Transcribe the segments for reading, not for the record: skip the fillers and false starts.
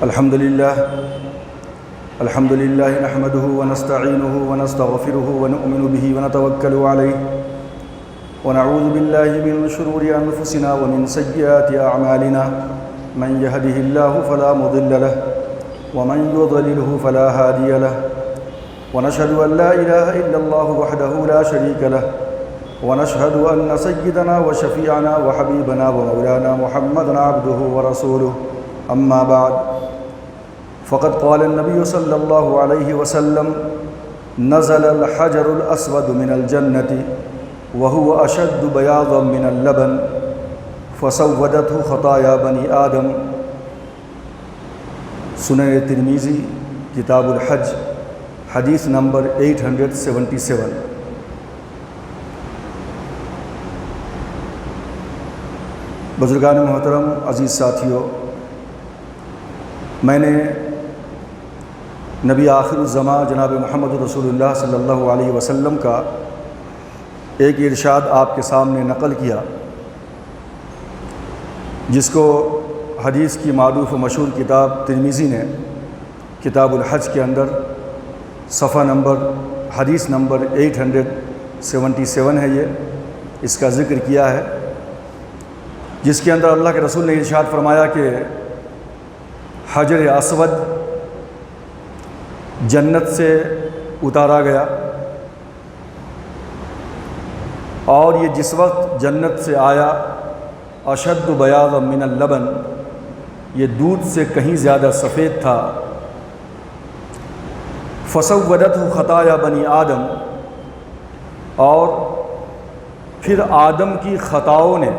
الحمد لله نحمده ونستعينه ونستغفره ونؤمن به ونتوكل عليه ونعوذ بالله من شرور أنفسنا ومن سيئات أعمالنا من يهده الله فلا مضل له ومن يضلله فلا هادي له ونشهد أن لا إله إلا الله وحده لا شريك له ونشهد أن سيدنا وشفيعنا وحبيبنا ومولانا محمدا عبده ورسوله أما بعد فقد قال النبي صلى الله عليه وسلم نزل الحجر الأسود من الجنة وهو أشد بياضا من اللبن فسودته خطايا بني آدم۔ سنن ترمذی کتاب الحج حدیث نمبر 877۔ بزرگان محترم، عزیز ساتھیو، میں نے نبی آخر الزماں جناب محمد رسول اللہ صلی اللہ علیہ وسلم کا ایک ارشاد آپ کے سامنے نقل کیا، جس کو حدیث کی معروف و مشہور کتاب ترمذی نے کتاب الحج کے اندر صفحہ نمبر حدیث نمبر 877 ہے، یہ اس کا ذکر کیا ہے، جس کے اندر اللہ کے رسول نے ارشاد فرمایا کہ حجر اسود جنت سے اتارا گیا، اور یہ جس وقت جنت سے آیا اشد بیاضا من اللبن، یہ دودھ سے کہیں زیادہ سفید تھا، فسودته خطایا بنی آدم، اور پھر آدم کی خطاؤں نے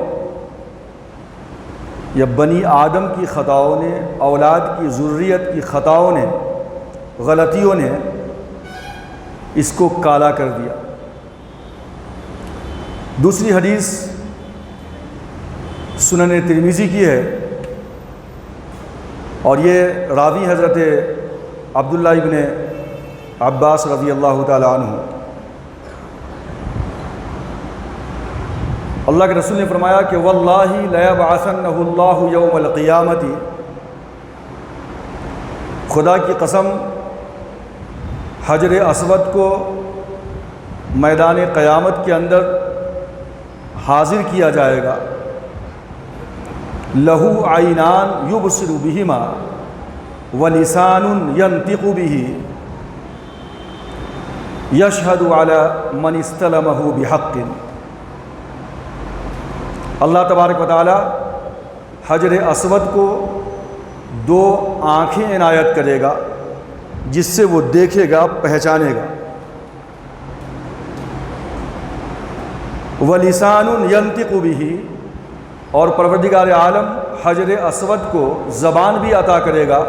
یا بنی آدم کی خطاؤں نے، اولاد کی ذریت کی خطاؤں نے، غلطیوں نے اس کو کالا کر دیا۔ دوسری حدیث سنن ترمذی کی ہے، اور یہ راوی حضرت عبداللہ ابن عباس رضی اللہ تعالی عنہ۔ اللہ کے رسول نے فرمایا کہ واللہ لیبعثنہ اللہ یوم القیامت، خدا کی قسم حجر اسود کو میدان قیامت کے اندر حاضر کیا جائے گا، لہو عینان یبصر بہما ولسان ینطق بہ یشہد علی من استلمہ بحق۔ اللہ تبارک و تعالی حجر اسود کو دو آنکھیں عنایت کرے گا جس سے وہ دیکھے گا، پہچانے گا، وَلِسَانٌ يَنْطِقُ بِهِ، اور پروردگار عالم حجر اسود کو زبان بھی عطا کرے گا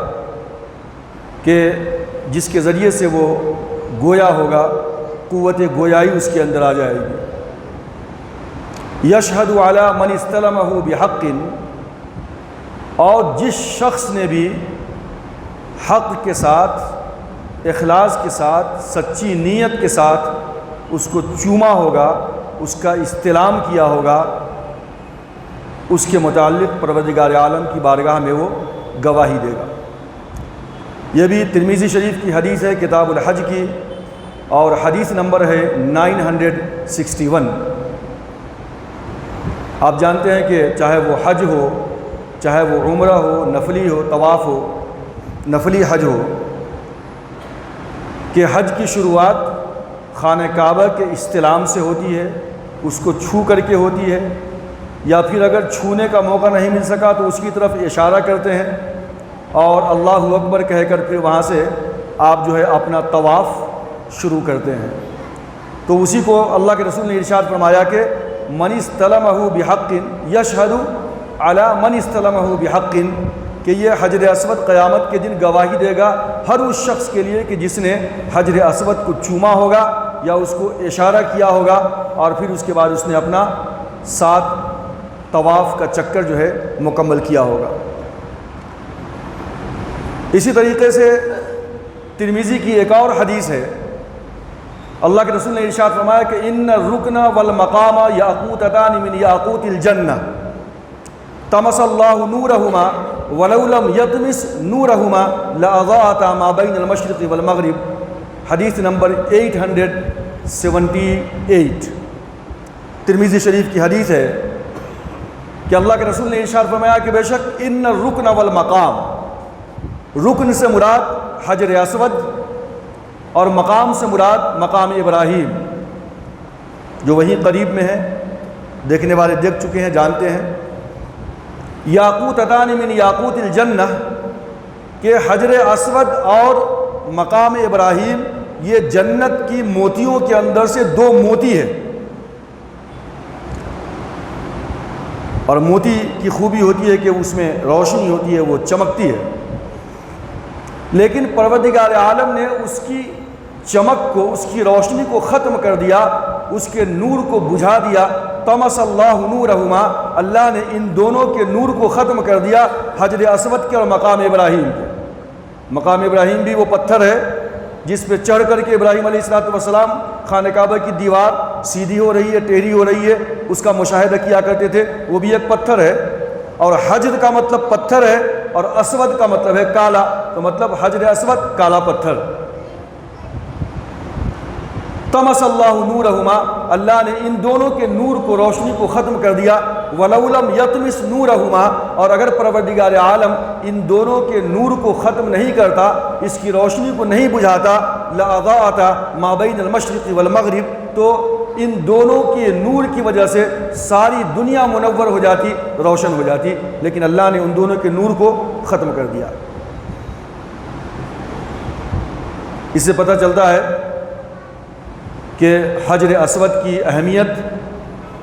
کہ جس کے ذریعے سے وہ گویا ہوگا، قوت گویائی اس کے اندر آ جائے گی۔ یشہد علی من استلمہ بحق، اور جس شخص نے بھی حق کے ساتھ، اخلاص کے ساتھ، سچی نیت کے ساتھ اس کو چوما ہوگا، اس کا استلام کیا ہوگا، اس کے متعلق پروردگار عالم کی بارگاہ میں وہ گواہی دے گا۔ یہ بھی ترمذی شریف کی حدیث ہے کتاب الحج کی، اور حدیث نمبر ہے 961۔ آپ جانتے ہیں کہ چاہے وہ حج ہو، چاہے وہ عمرہ ہو، نفلی ہو، طواف ہو، نفلی حج ہو، کہ حج کی شروعات خانہ کعبہ کے استلام سے ہوتی ہے، اس کو چھو کر کے ہوتی ہے، یا پھر اگر چھونے کا موقع نہیں مل سکا تو اس کی طرف اشارہ کرتے ہیں اور اللہ اکبر کہہ کر پھر وہاں سے آپ جو ہے اپنا طواف شروع کرتے ہیں۔ تو اسی کو اللہ کے رسول نے ارشاد فرمایا کہ من استلمہ بحق یشہد علی من استلمہ بحق، کہ یہ حجر اسود قیامت کے دن گواہی دے گا ہر اس شخص کے لیے کہ جس نے حجر اسود کو چوما ہوگا یا اس کو اشارہ کیا ہوگا، اور پھر اس کے بعد اس نے اپنا 7 طواف کا چکر جو ہے مکمل کیا ہوگا۔ اسی طریقے سے ترمذی کی ایک اور حدیث ہے، اللہ کے رسول نے ارشاد فرمایا کہ ان الرکن والمقام یاقوتتان من یاقوت الجنہ، طمس اللہ نورہما ولو لم یطمس نورہما لأضاءتا ما بین المشرق والمغرب، حدیث نمبر 878۔ ترمذی شریف کی حدیث ہے کہ اللہ کے رسول نے ارشاد فرمایا کہ بے شک ان الرکن والمقام، رکن سے مراد حجر اسود اور مقام سے مراد مقام ابراہیم جو وہیں قریب میں ہے، دیکھنے والے دیکھ چکے ہیں، جانتے ہیں۔ یاقوتتان من یاقوت الجنہ، کہ حجر اسود اور مقام ابراہیم یہ جنت کی موتیوں کے اندر سے دو موتی ہے، اور موتی کی خوبی ہوتی ہے کہ اس میں روشنی ہوتی ہے، وہ چمکتی ہے، لیکن پروردگار عالم نے اس کی چمک کو، اس کی روشنی کو ختم کر دیا، اس کے نور کو بجھا دیا۔ طمس اللہ نورہما، اللہ نے ان دونوں کے نور کو ختم کر دیا، حجر اسود کے اور مقام ابراہیم کے۔ مقام ابراہیم بھی وہ پتھر ہے جس پہ چڑھ کر کے ابراہیم علیہ السلام خانہ کعبہ کی دیوار سیدھی ہو رہی ہے، ٹیڑھی ہو رہی ہے، اس کا مشاہدہ کیا کرتے تھے، وہ بھی ایک پتھر ہے۔ اور حجر کا مطلب پتھر ہے، اور اسود کا مطلب ہے کالا، تو مطلب حجر اسود کالا پتھر۔ طمس اللہ نورہما، اللہ نے ان دونوں کے نور کو، روشنی کو ختم کر دیا۔ ولو لم یطمس نورہما، اور اگر پروردگار عالم ان دونوں کے نور کو ختم نہیں کرتا، اس کی روشنی کو نہیں بجھاتا، لأضاءتا ما بین المشرق والمغرب، تو ان دونوں کے نور کی وجہ سے ساری دنیا منور ہو جاتی، روشن ہو جاتی، لیکن اللہ نے ان دونوں کے نور کو ختم کر دیا۔ اس سے پتہ چلتا ہے کہ حجر اسود کی اہمیت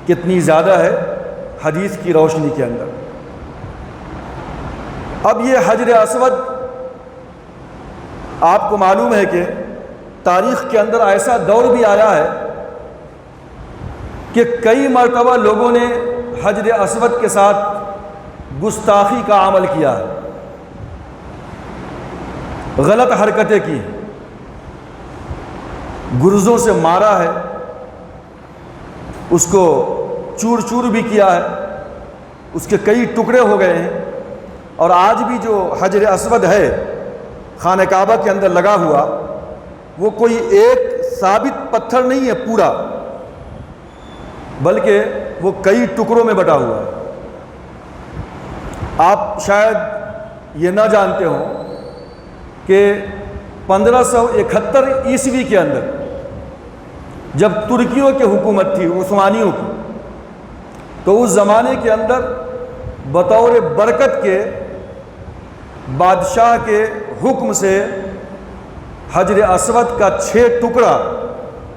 کتنی زیادہ ہے حدیث کی روشنی کے اندر۔ اب یہ حجر اسود آپ کو معلوم ہے کہ تاریخ کے اندر ایسا دور بھی آیا ہے کہ کئی مرتبہ لوگوں نے حجر اسود کے ساتھ گستاخی کا عمل کیا ہے، غلط حرکتیں کی، گرزوں سے مارا ہے، اس کو چور چور بھی کیا ہے، اس کے کئی ٹکڑے ہو گئے ہیں۔ اور آج بھی جو حجر اسود ہے خانہ کعبہ کے اندر لگا ہوا، وہ کوئی ایک ثابت پتھر نہیں ہے پورا، بلکہ وہ کئی ٹکڑوں میں بٹا ہوا ہے۔ آپ شاید یہ نہ جانتے ہوں کہ 1571 عیسوی کے اندر جب ترکیوں کی حکومت تھی، عثمانیوں کی، تو اس زمانے کے اندر بطور برکت کے بادشاہ کے حکم سے حجر اسود کا 6 ٹکڑا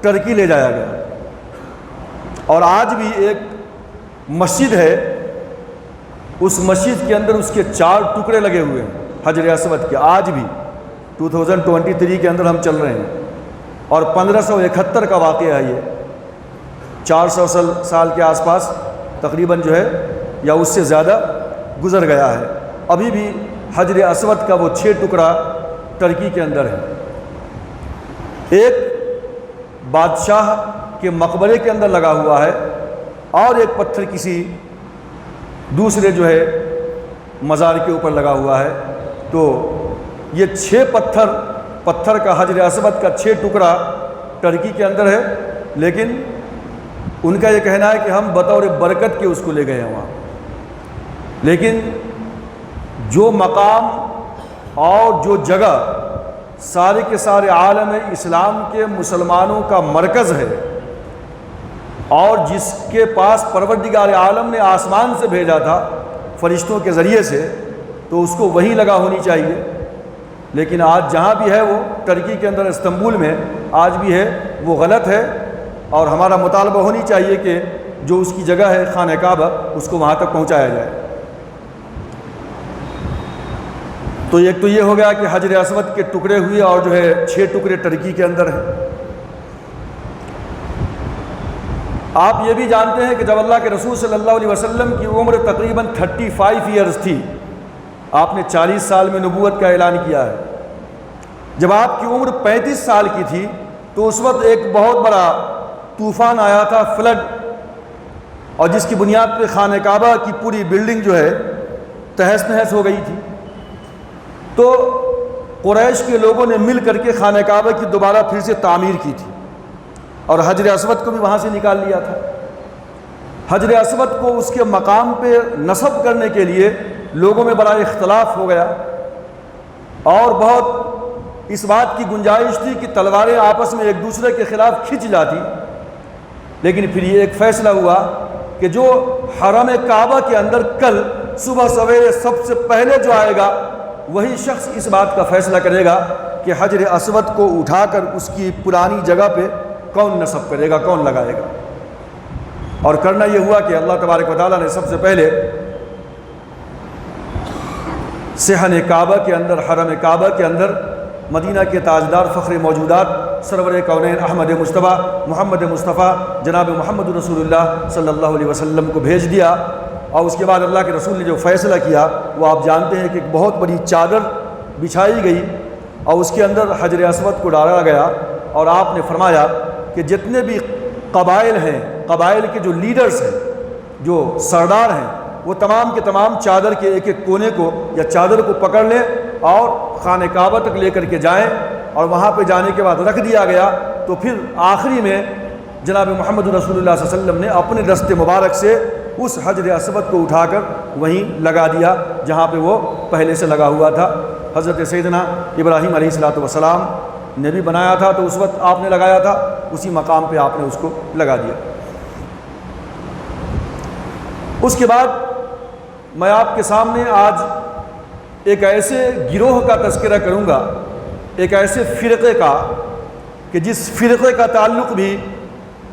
ٹرکی لے جایا گیا، اور آج بھی ایک مسجد ہے، اس مسجد کے اندر اس کے 4 ٹکڑے لگے ہوئے ہیں حجر اسود کے، آج بھی 2023 کے اندر ہم چل رہے ہیں۔ اور 1571 کا واقعہ ہے، یہ 400 سال کے آس پاس تقریباً جو ہے، یا اس سے زیادہ گزر گیا ہے، ابھی بھی حجر اسود کا وہ 6 ٹکڑا ترکی کے اندر ہے۔ ایک بادشاہ کے مقبرے کے اندر لگا ہوا ہے، اور ایک پتھر کسی دوسرے جو ہے مزار کے اوپر لگا ہوا ہے۔ تو یہ 6 پتھر کا حجر اسود کا 6 ٹکڑا ترکی کے اندر ہے، لیکن ان کا یہ کہنا ہے کہ ہم بطور برکت کے اس کو لے گئے ہیں وہاں۔ لیکن جو مقام اور جو جگہ سارے کے سارے عالم اسلام کے مسلمانوں کا مرکز ہے، اور جس کے پاس پروردگار عالم نے آسمان سے بھیجا تھا فرشتوں کے ذریعے سے، تو اس کو وہیں لگا ہونی چاہیے، لیکن آج جہاں بھی ہے، وہ ترکی کے اندر استنبول میں آج بھی ہے، وہ غلط ہے، اور ہمارا مطالبہ ہونی چاہیے کہ جو اس کی جگہ ہے خانہ کعبہ، اس کو وہاں تک پہنچایا جائے۔ تو ایک تو یہ ہو گیا کہ حجر اسود کے ٹکڑے ہوئے، اور جو ہے 6 ٹکڑے ترکی کے اندر ہیں۔ آپ یہ بھی جانتے ہیں کہ جب اللہ کے رسول صلی اللہ علیہ وسلم کی عمر تقریباً 35 ایئرز تھی، آپ نے 40 سال میں نبوت کا اعلان کیا ہے۔ جب آپ کی عمر 35 سال کی تھی تو اس وقت ایک بہت بڑا طوفان آیا تھا، فلڈ، اور جس کی بنیاد پہ خانہ کعبہ کی پوری بلڈنگ جو ہے تہس نہس ہو گئی تھی۔ تو قریش کے لوگوں نے مل کر کے خانہ کعبہ کی دوبارہ پھر سے تعمیر کی تھی، اور حجر اسود کو بھی وہاں سے نکال لیا تھا۔ حجر اسود کو اس کے مقام پہ نصب کرنے کے لیے لوگوں میں بڑا اختلاف ہو گیا، اور بہت اس بات کی گنجائش تھی کہ تلواریں آپس میں ایک دوسرے کے خلاف کھنچ جاتی، لیکن پھر یہ ایک فیصلہ ہوا کہ جو حرم کعبہ کے اندر کل صبح سویرے سب سے پہلے جو آئے گا وہی شخص اس بات کا فیصلہ کرے گا کہ حجر اسود کو اٹھا کر اس کی پرانی جگہ پہ کون نصب کرے گا، کون لگائے گا۔ اور کرنا یہ ہوا کہ اللہ تبارک و تعالیٰ نے سب سے پہلے صحن کعبہ کے اندر، حرم کعبہ کے اندر مدینہ کے تاجدار فخر موجودات سرور کونین احمد مصطفیٰ محمد مصطفیٰ جناب محمد رسول اللہ صلی اللہ علیہ وسلم کو بھیج دیا، اور اس کے بعد اللہ کے رسول نے جو فیصلہ کیا وہ آپ جانتے ہیں کہ ایک بہت بڑی چادر بچھائی گئی اور اس کے اندر حجر اسود کو ڈالا گیا، اور آپ نے فرمایا کہ جتنے بھی قبائل ہیں، قبائل کے جو لیڈرز ہیں، جو سردار ہیں، وہ تمام کے تمام چادر کے ایک ایک کونے کو یا چادر کو پکڑ لیں اور خانہ کعبہ تک لے کر کے جائیں، اور وہاں پہ جانے کے بعد رکھ دیا گیا۔ تو پھر آخری میں جناب محمد رسول اللہ صلی اللہ علیہ وسلم نے اپنے دست مبارک سے اس حجر اسود کو اٹھا کر وہیں لگا دیا جہاں پہ وہ پہلے سے لگا ہوا تھا۔ حضرت سیدنا ابراہیم علیہ السلام نے بھی بنایا تھا، تو اس وقت آپ نے لگایا تھا، اسی مقام پہ آپ نے اس کو لگا دیا۔ اس کے بعد میں آپ کے سامنے آج ایک ایسے گروہ کا تذکرہ کروں گا، ایک ایسے فرقے کا کہ جس فرقے کا تعلق بھی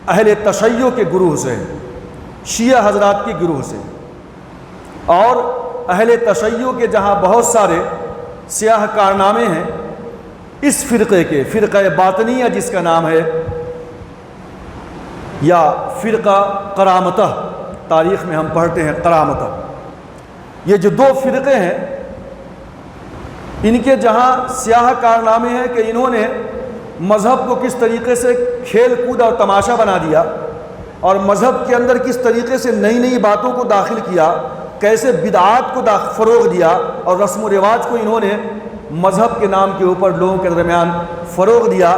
اہل تشیع کے گروہ سے ہے، شیعہ حضرات کے گروہ سے، اور اہل تشیع کے جہاں بہت سارے سیاہ کارنامے ہیں، اس فرقے کے فرقہ باطنیہ جس کا نام ہے، یا فرقہ کرامتہ، تاریخ میں ہم پڑھتے ہیں کرامتہ، یہ جو دو فرقے ہیں ان کے جہاں سیاہ کارنامے ہیں کہ انہوں نے مذہب کو کس طریقے سے کھیل کود اور تماشا بنا دیا، اور مذہب کے اندر کس طریقے سے نئی نئی باتوں کو داخل کیا، کیسے بدعات کو فروغ دیا، اور رسم و رواج کو انہوں نے مذہب کے نام کے اوپر لوگوں کے درمیان فروغ دیا،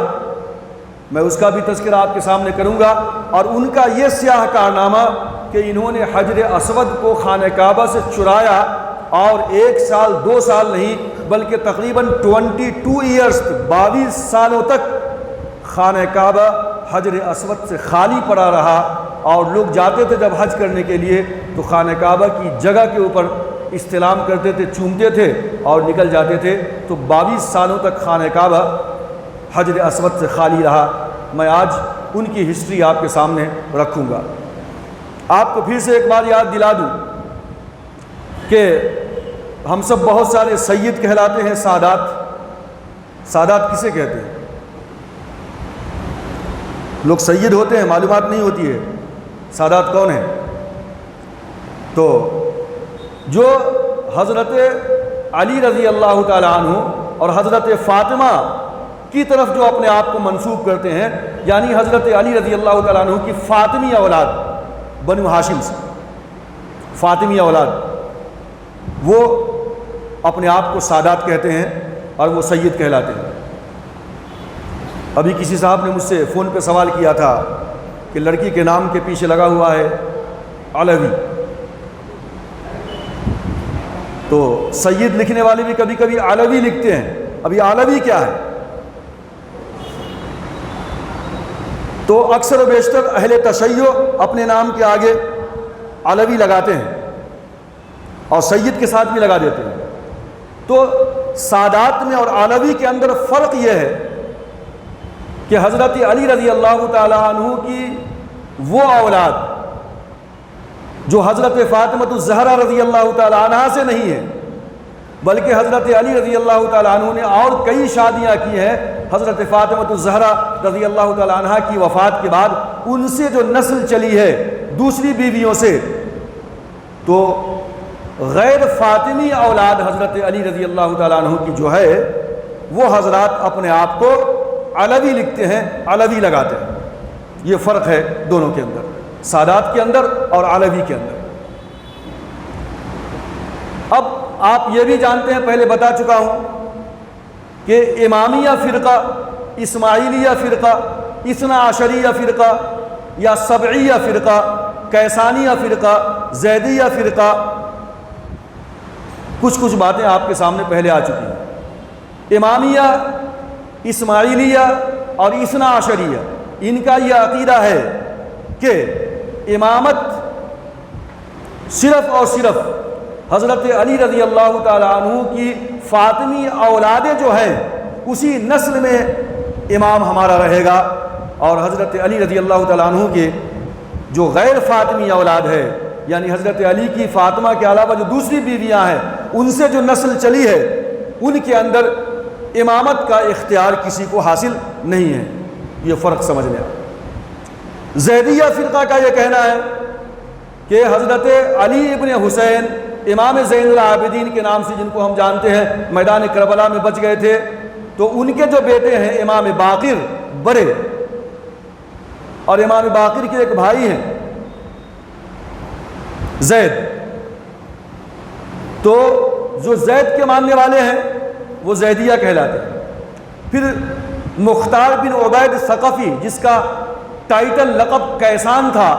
میں اس کا بھی تذکرہ آپ کے سامنے کروں گا۔ اور ان کا یہ سیاہ کارنامہ کہ انہوں نے حجر اسود کو خانہ کعبہ سے چرایا، اور 1 سال 2 سال نہیں بلکہ تقریباً 22 ایئرز 22 سالوں تک خانہ کعبہ حجر اسود سے خالی پڑا رہا، اور لوگ جاتے تھے جب حج کرنے کے لیے تو خانہ کعبہ کی جگہ کے اوپر استلام کرتے تھے، چومتے تھے اور نکل جاتے تھے۔ تو 22 سالوں تک خانہ کعبہ حجر اسود سے خالی رہا۔ میں آج ان کی ہسٹری آپ کے سامنے رکھوں گا۔ آپ کو پھر سے ایک بار یاد دلا دوں کہ ہم سب بہت سارے سید کہلاتے ہیں، سادات۔ سادات کسے کہتے ہیں؟ لوگ سید ہوتے ہیں، معلومات نہیں ہوتی ہے سادات کون ہیں۔ تو جو حضرت علی رضی اللہ تعالی عنہ اور حضرت فاطمہ کی طرف جو اپنے آپ کو منسوب کرتے ہیں، یعنی حضرت علی رضی اللہ تعالیٰ عنہ کی فاطمی اولاد، بنو ہاشم سے فاطمی اولاد، وہ اپنے آپ کو سادات کہتے ہیں اور وہ سید کہلاتے ہیں۔ ابھی کسی صاحب نے مجھ سے فون پہ سوال کیا تھا کہ لڑکی کے نام کے پیچھے لگا ہوا ہے علوی، تو سید لکھنے والے بھی کبھی کبھی علوی لکھتے ہیں۔ ابھی علوی کیا ہے؟ تو اکثر و بیشتر اہل تشیع اپنے نام کے آگے علوی لگاتے ہیں اور سید کے ساتھ بھی لگا دیتے ہیں۔ تو سادات میں اور علوی کے اندر فرق یہ ہے کہ حضرت علی رضی اللہ تعالیٰ عنہ کی وہ اولاد جو حضرت فاطمہ الزہرا رضی اللہ تعالیٰ عنہ سے نہیں ہے، بلکہ حضرت علی رضی اللہ تعالیٰ عنہ نے اور کئی شادیاں کی ہیں۔ حضرت فاطمہ الزہرا رضی اللہ تعالیٰ عنہ کی وفات کے بعد ان سے جو نسل چلی ہے دوسری بیویوں سے، تو غیر فاطمی اولاد حضرت علی رضی اللہ تعالیٰ عنہ کی جو ہے وہ حضرات اپنے آپ کو علوی لکھتے ہیں، علوی لگاتے ہیں۔ یہ فرق ہے دونوں کے اندر۔ سادات کے اندر اور علوی کے اندر۔ اب آپ یہ بھی جانتے ہیں، پہلے بتا چکا ہوں کہ امامیہ فرقہ، اسماعیلیہ فرقہ، اثنا عشریہ فرقہ یا سبعیہ فرقہ، کیسانیہ فرقہ، زیدیہ فرقہ، کچھ باتیں آپ کے سامنے پہلے آ چکی ہیں۔ امامیہ، اسماعیلیہ اور اثنا عشریہ، ان کا یہ عقیدہ ہے کہ امامت صرف اور صرف حضرت علی رضی اللہ تعالیٰ عنہ کی فاطمی اولادیں جو ہیں اسی نسل میں امام ہمارا رہے گا، اور حضرت علی رضی اللہ تعالیٰ عنہ کے جو غیر فاطمی اولاد ہے، یعنی حضرت علی کی فاطمہ کے علاوہ جو دوسری بیویاں ہیں ان سے جو نسل چلی ہے ان کے اندر امامت کا اختیار کسی کو حاصل نہیں ہے۔ یہ فرق سمجھ لیں۔ زیدیہ فرقہ کا یہ کہنا ہے کہ حضرت علی ابن حسین امام زین العابدین کے نام سے جن کو ہم جانتے ہیں، میدان کربلا میں بچ گئے تھے، تو ان کے جو بیٹے ہیں امام باقر بڑے، اور امام باقر کے ایک بھائی ہیں زید، تو جو زید کے ماننے والے ہیں وہ زیدیہ کہلاتے ہیں۔ پھر مختار بن عبید ثقفی، جس کا ٹائٹل لقب کیسان تھا،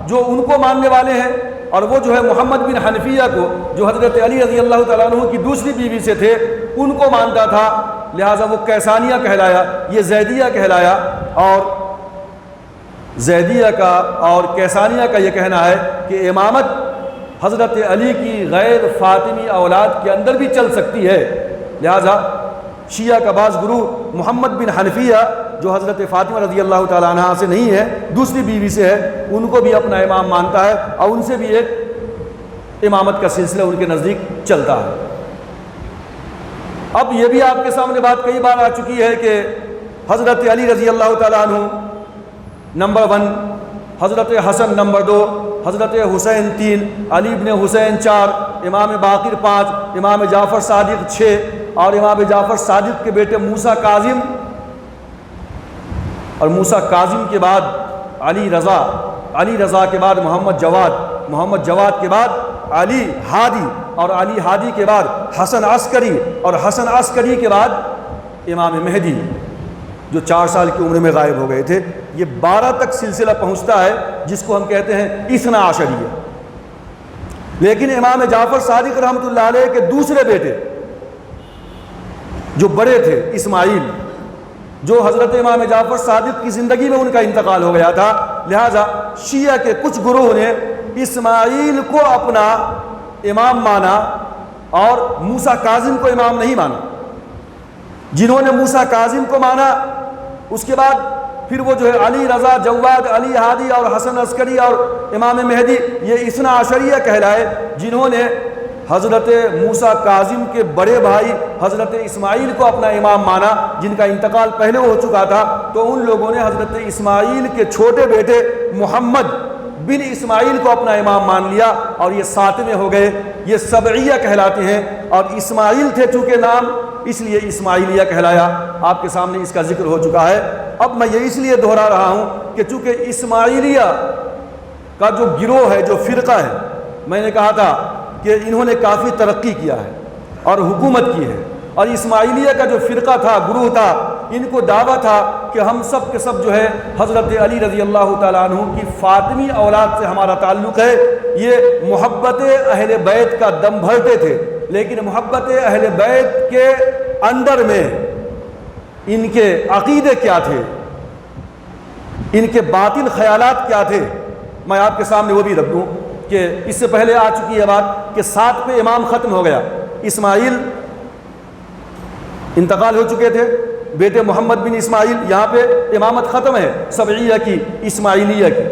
جو ان کو ماننے والے ہیں، اور وہ جو ہے محمد بن حنفیہ کو، جو حضرت علی رضی اللہ تعالیٰ عنہ کی دوسری بیوی سے تھے، ان کو مانتا تھا، لہٰذا وہ کیسانیہ کہلایا، یہ زیدیہ کہلایا۔ اور زیدیہ کا اور کیسانیہ کا یہ کہنا ہے کہ امامت حضرت علی کی غیر فاطمی اولاد کے اندر بھی چل سکتی ہے، لہٰذا شیعہ کا بعض گروہ محمد بن حنفیہ جو حضرت فاطمہ رضی اللہ تعالیٰ عنہ سے نہیں ہے، دوسری بیوی سے ہے، ان کو بھی اپنا امام مانتا ہے، اور ان سے بھی ایک امامت کا سلسلہ ان کے نزدیک چلتا ہے۔ اب یہ بھی آپ کے سامنے بات کئی بار آ چکی ہے کہ حضرت علی رضی اللہ تعالیٰ عنہ نمبر 1، حضرت حسن نمبر 2، حضرت حسین 3، علی ابن حسین 4، امام باقر 5، امام جعفر صادق 6، اور امام جعفر صادق کے بیٹے موسیٰ کاظم، اور موسیٰ کاظم کے بعد علی رضا، علی رضا کے بعد محمد جواد، محمد جواد کے بعد علی ہادی، اور علی ہادی کے بعد حسن عسکری، اور حسن عسکری کے بعد امام مہدی جو 4 سال کی عمر میں غائب ہو گئے تھے۔ یہ 12 تک سلسلہ پہنچتا ہے، جس کو ہم کہتے ہیں اثنا عشریہ۔ لیکن امام جعفر صادق رحمۃ اللہ علیہ کے دوسرے بیٹے جو بڑے تھے، اسماعیل، جو حضرت امام جعفر صادق کی زندگی میں ان کا انتقال ہو گیا تھا، لہٰذا شیعہ کے کچھ گروہ نے اسماعیل کو اپنا امام مانا اور موسیٰ کاظم کو امام نہیں مانا۔ جنہوں نے موسیٰ کاظم کو مانا، اس کے بعد پھر وہ جو ہے علی رضا، جواد، علی ہادی اور حسن عسکری اور امام مہدی، یہ اثنا عشریہ کہلائے۔ جنہوں نے حضرت موسیٰ کاظم کے بڑے بھائی حضرت اسماعیل کو اپنا امام مانا، جن کا انتقال پہلے ہو چکا تھا، تو ان لوگوں نے حضرت اسماعیل کے چھوٹے بیٹے محمد بن اسماعیل کو اپنا امام مان لیا، اور یہ 7ویں ہو گئے۔ یہ سبعیہ کہلاتے ہیں، اور اسماعیل تھے چونکہ نام، اس لیے اسماعیلیہ کہلایا۔ آپ کے سامنے اس کا ذکر ہو چکا ہے۔ اب میں یہ اس لیے دہرا رہا ہوں کہ چونکہ اسماعیلیہ کا جو گروہ ہے، جو فرقہ ہے، میں نے کہا تھا کہ انہوں نے کافی ترقی کیا ہے اور حکومت کی ہے، اور اسماعیلیہ کا جو فرقہ تھا، گروہ تھا، ان کو دعویٰ تھا کہ ہم سب کے سب جو ہے حضرت علی رضی اللہ تعالیٰ عنہ کی فاطمی اولاد سے ہمارا تعلق ہے۔ یہ محبت اہل بیت کا دم بھرتے تھے، لیکن محبت اہل بیت کے اندر میں ان کے عقیدے کیا تھے، ان کے باطل خیالات کیا تھے، میں آپ کے سامنے وہ بھی رکھ دوں کہ اس سے پہلے آ چکی ہے بات کہ 7 پہ امام ختم ہو گیا۔ اسماعیل انتقال ہو چکے تھے، بیٹے محمد بن اسماعیل، یہاں پہ امامت ختم ہے سبعیہ کی، اسماعیلیہ کی۔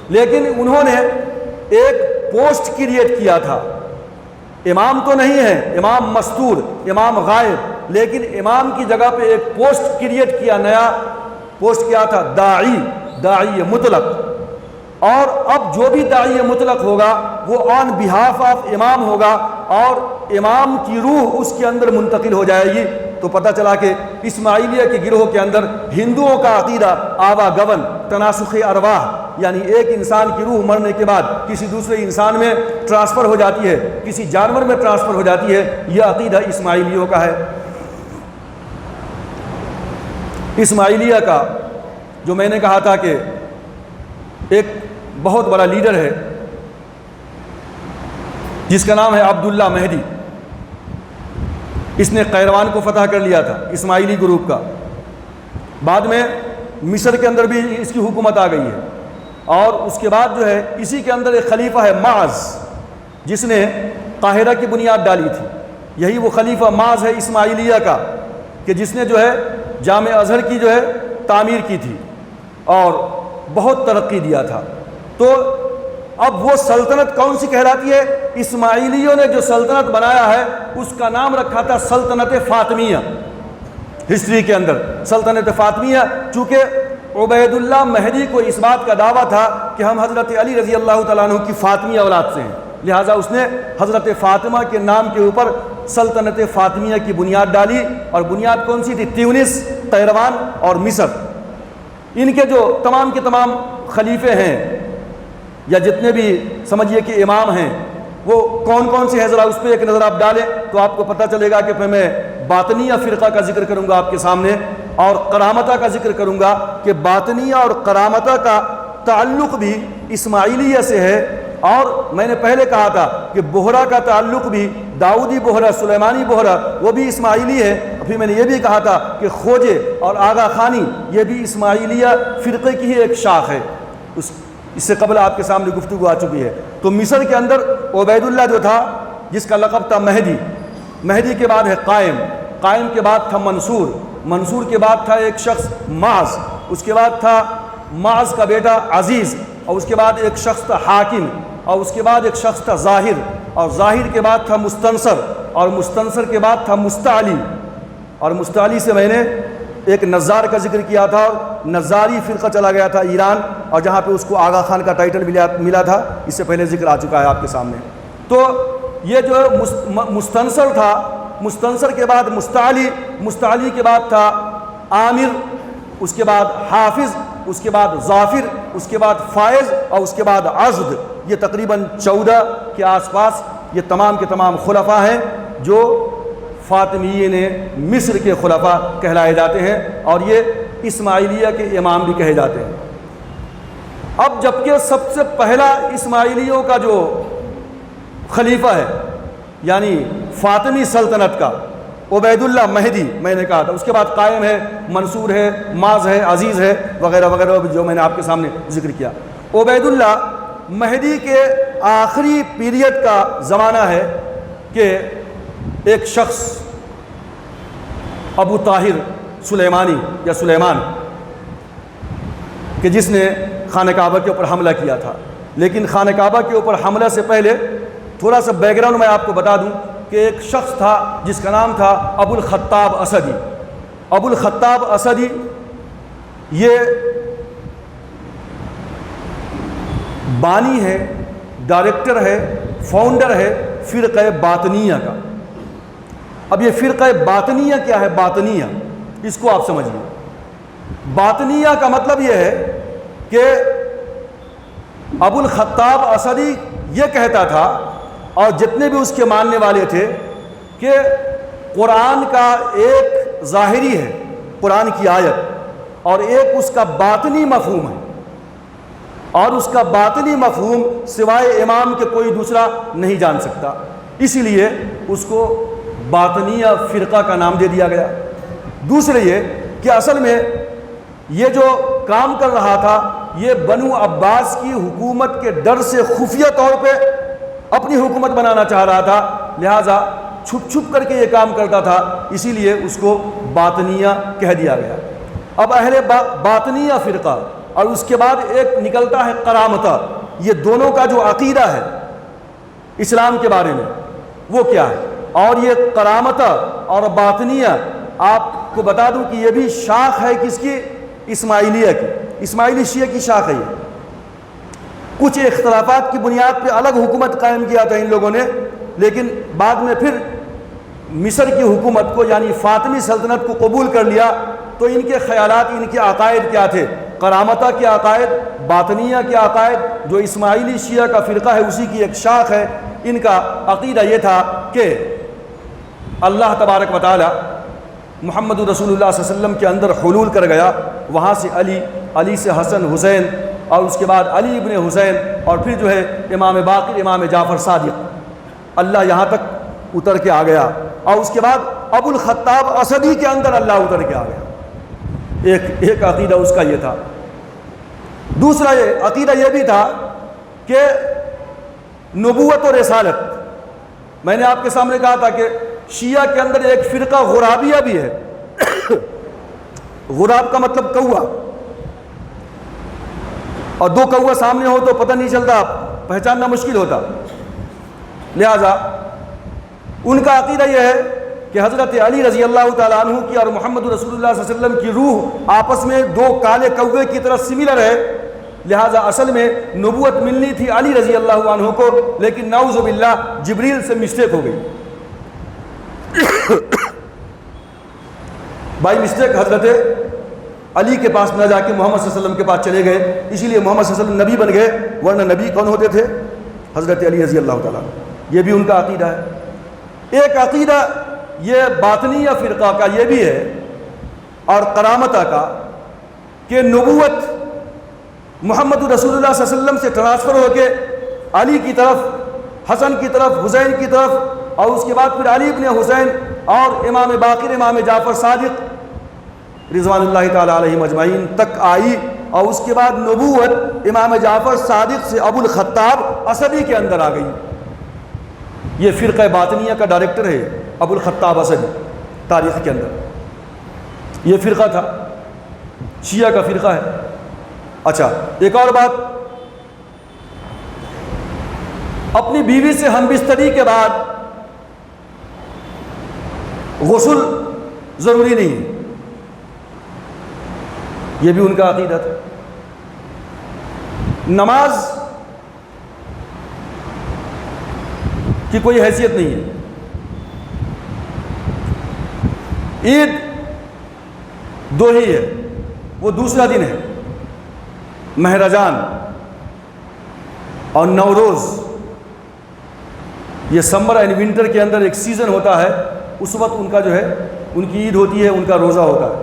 لیکن انہوں نے ایک پوسٹ کریٹ کیا تھا، امام تو نہیں ہے، امام مستور، امام غائب، لیکن امام کی جگہ پہ ایک پوسٹ کریٹ کیا، نیا پوسٹ کیا تھا، داعی مطلق۔ اور اب جو بھی داعی مطلق ہوگا وہ آن بہاف آف امام ہوگا، اور امام کی روح اس کے اندر منتقل ہو جائے گی۔ تو پتہ چلا کہ اسماعیلیہ کے گروہ کے اندر ہندوؤں کا عقیدہ آوا گون، تناسخ ارواح، یعنی ایک انسان کی روح مرنے کے بعد کسی دوسرے انسان میں ٹرانسفر ہو جاتی ہے، کسی جانور میں ٹرانسفر ہو جاتی ہے، یہ عقیدہ اسماعیلیوں کا ہے۔ اسماعیلیہ کا جو میں نے کہا تھا کہ ایک بہت بڑا لیڈر ہے جس کا نام ہے عبداللہ مہدی، اس نے قیروان کو فتح کر لیا تھا، اسماعیلی گروپ کا۔ بعد میں مصر کے اندر بھی اس کی حکومت آ گئی ہے، اور اس کے بعد جو ہے اسی کے اندر ایک خلیفہ ہے معز، جس نے قاہرہ کی بنیاد ڈالی تھی۔ یہی وہ خلیفہ معز ہے اسماعیلیہ کا کہ جس نے جو ہے جامع ازہر کی جو ہے تعمیر کی تھی اور بہت ترقی دیا تھا۔ تو اب وہ سلطنت کون سی کہلاتی ہے؟ اسماعیلیوں نے جو سلطنت بنایا ہے اس کا نام رکھا تھا سلطنت فاطمیہ۔ ہسٹری کے اندر سلطنت فاطمیہ، چونکہ عبید اللہ مہدی کو اس بات کا دعویٰ تھا کہ ہم حضرت علی رضی اللہ تعالیٰ عنہ کی فاطمی اولاد سے ہیں، لہٰذا اس نے حضرت فاطمہ کے نام کے اوپر سلطنت فاطمیہ کی بنیاد ڈالی۔ اور بنیاد کون سی تھی؟ تیونس، قیروان اور مصر۔ ان کے جو تمام کے تمام خلیفے ہیں یا جتنے بھی سمجھیے کہ امام ہیں وہ کون کون سے ہیں، ذرا اس پہ ایک نظر آپ ڈالیں تو آپ کو پتہ چلے گا کہ پھر میں باطنیہ فرقہ کا ذکر کروں گا آپ کے سامنے، اور کرامتہ کا ذکر کروں گا کہ باطنیہ اور کرامتہ کا تعلق بھی اسماعیلیہ سے ہے۔ اور میں نے پہلے کہا تھا کہ بہرہ کا تعلق بھی داؤدی بہرہ، سلیمانی بہرہ، وہ بھی اسماعیلی ہے۔ پھر میں نے یہ بھی کہا تھا کہ خوجے اور آغا خانی یہ بھی اسماعیلیہ فرقے کی ہی ایک شاخ ہے، اس سے قبل آپ کے سامنے گفتگو آ چکی ہے۔ تو مصر کے اندر عبید اللہ جو تھا جس کا لقب تھا مہدی، مہدی کے بعد ہے قائم، قائم کے بعد تھا منصور، منصور کے بعد تھا ایک شخص معز، اس کے بعد تھا معز کا بیٹا عزیز، اور اس کے بعد ایک شخص تھا حاکم، اور اس کے بعد ایک شخص تھا ظاہر، اور ظاہر کے بعد تھا مستنصر، اور مستنصر کے بعد تھا مستعلی، اور مستعلی سے میں نے ایک نزار کا ذکر کیا تھا، اور نزاری فرقہ چلا گیا تھا ایران، اور جہاں پہ اس کو آغا خان کا ٹائٹل ملا تھا، اس سے پہلے ذکر آ چکا ہے آپ کے سامنے۔ تو یہ جو مستنصر تھا، مستنصر کے بعد مستعلی، مستعلی کے بعد تھا عامر، اس کے بعد حافظ، اس کے بعد ظافر، اس کے بعد فائز، اور اس کے بعد عضد۔ یہ تقریباً 14 کے آس پاس یہ تمام کے تمام خلفاء ہیں جو فاطمیین مصر کے خلفاء کہلائے جاتے ہیں، اور یہ اسماعیلیہ کے امام بھی کہے جاتے ہیں۔ اب جبکہ سب سے پہلا اسماعیلیوں کا جو خلیفہ ہے یعنی فاطمی سلطنت کا عبید اللہ مہدی میں نے کہا تھا، اس کے بعد قائم ہے، منصور ہے، معز ہے، عزیز ہے، وغیرہ وغیرہ جو میں نے آپ کے سامنے ذکر کیا۔ عبید اللہ مہدی کے آخری پیریڈ کا زمانہ ہے کہ ایک شخص ابو طاہر سلیمانی یا سلیمان کہ جس نے خانہ کعبہ کے اوپر حملہ کیا تھا، لیکن خانہ کعبہ کے اوپر حملہ سے پہلے تھوڑا سا بیک گراؤنڈ میں آپ کو بتا دوں کہ ایک شخص تھا جس کا نام تھا ابو الخطاب اسدی۔ ابو الخطاب اسدی یہ بانی ہے، ڈائریکٹر ہے، فاؤنڈر ہے فرقہ باطنیہ کا۔ اب یہ فرقہ باطنیہ کیا ہے؟ باطنیہ اس کو آپ سمجھیے۔ باطنیہ کا مطلب یہ ہے کہ ابو الخطاب اسدی یہ کہتا تھا اور جتنے بھی اس کے ماننے والے تھے کہ قرآن کا ایک ظاہری ہے، قرآن کی آیت، اور ایک اس کا باطنی مفہوم ہے، اور اس کا باطنی مفہوم سوائے امام کے کوئی دوسرا نہیں جان سکتا، اسی لیے اس کو باطنیہ فرقہ کا نام دے دیا گیا۔ دوسرے یہ کہ اصل میں یہ جو کام کر رہا تھا یہ بنو عباس کی حکومت کے ڈر سے خفیہ طور پہ اپنی حکومت بنانا چاہ رہا تھا، لہٰذا چھپ چھپ کر کے یہ کام کرتا تھا، اسی لیے اس کو باطنیہ کہہ دیا گیا۔ اب اہل باطنیہ فرقہ اور اس کے بعد ایک نکلتا ہے کرامتہ، یہ دونوں کا جو عقیدہ ہے اسلام کے بارے میں وہ کیا ہے؟ اور یہ کرامتہ اور باطنیہ آپ کو بتا دوں کہ یہ بھی شاخ ہے کس کی؟ اسماعیلیہ کی، اسماعیلی شیعہ کی شاخ ہے یہ۔ کچھ اختلافات کی بنیاد پہ الگ حکومت قائم کیا تھا ان لوگوں نے، لیکن بعد میں پھر مصر کی حکومت کو یعنی فاطمی سلطنت کو قبول کر لیا۔ تو ان کے خیالات، ان کے عقائد کیا تھے؟ کرامتہ کے عقائد، باطنیہ کے عقائد، جو اسماعیلی شیعہ کا فرقہ ہے اسی کی ایک شاخ ہے، ان کا عقیدہ یہ تھا کہ اللہ تبارک و تعالی محمد رسول اللہ صلی اللہ علیہ وسلم کے اندر حلول کر گیا، وہاں سے علی سے حسن حسین، اور اس کے بعد علی ابن حسین، اور پھر جو ہے امام باقر امام جعفر صادق، اللہ یہاں تک اتر کے آ گیا، اور اس کے بعد ابو الخطاب اسدی کے اندر اللہ اتر کے آ گیا۔ ایک عقیدہ اس کا یہ تھا۔ دوسرا یہ عقیدہ یہ بھی تھا کہ نبوت اور رسالت، میں نے آپ کے سامنے کہا تھا کہ شیعہ کے اندر ایک فرقہ غرابیہ بھی ہے۔ غراب کا مطلب کوا، اور دو کوا سامنے ہو تو پتہ نہیں چلتا، پہچاننا مشکل ہوتا، لہذا ان کا عقیدہ یہ ہے کہ حضرت علی رضی اللہ تعالیٰ عنہ کی اور محمد رسول اللہ صلی اللہ علیہ وسلم کی روح آپس میں دو کالے کوے کی طرح سملر ہے، لہٰذا اصل میں نبوت ملنی تھی علی رضی اللہ عنہ کو، لیکن نعوذ باللہ جبریل سے مسٹیک ہو گئی، بائی مسٹیک حضرت علی کے پاس نہ جا کے محمد صلی اللہ علیہ وسلم کے پاس چلے گئے، اسی لیے محمد صلی اللہ علیہ وسلم نبی بن گئے، ورنہ نبی کون ہوتے تھے؟ حضرت علی رضی اللہ تعالیٰ عنہ۔ یہ بھی ان کا عقیدہ ہے۔ ایک عقیدہ یہ باطنیہ فرقہ کا یہ بھی ہے اور کرامتہ کا کہ نبوت محمد رسول اللہ صلی اللہ علیہ وسلم سے ٹرانسفر ہو کے علی کی طرف، حسن کی طرف، حسین کی طرف، اور اس کے بعد پھر علی ابن حسین اور امام باقر امام جعفر صادق رضوان اللہ تعالیٰ علیہم اجمعین تک آئی، اور اس کے بعد نبوت امام جعفر صادق سے ابو الخطاب اسدی کے اندر آ گئی۔ یہ فرقہ باطنیہ کا ڈائریکٹر ہے ابو الخطاب اسدی تاریخ کے اندر، یہ فرقہ تھا، شیعہ کا فرقہ ہے۔ اچھا، ایک اور بات، اپنی بیوی سے ہم بستری کے بعد غسل ضروری نہیں ہے، یہ بھی ان کا عقیدہ تھا۔ نماز کی کوئی حیثیت نہیں ہے، عید دو ہی ہے، وہ دوسرا دن ہے، مہرجان اور نوروز، یہ سمر اینڈ ونٹر کے اندر ایک سیزن ہوتا ہے، اس وقت ان کا جو ہے ان کی عید ہوتی ہے، ان کا روزہ ہوتا ہے۔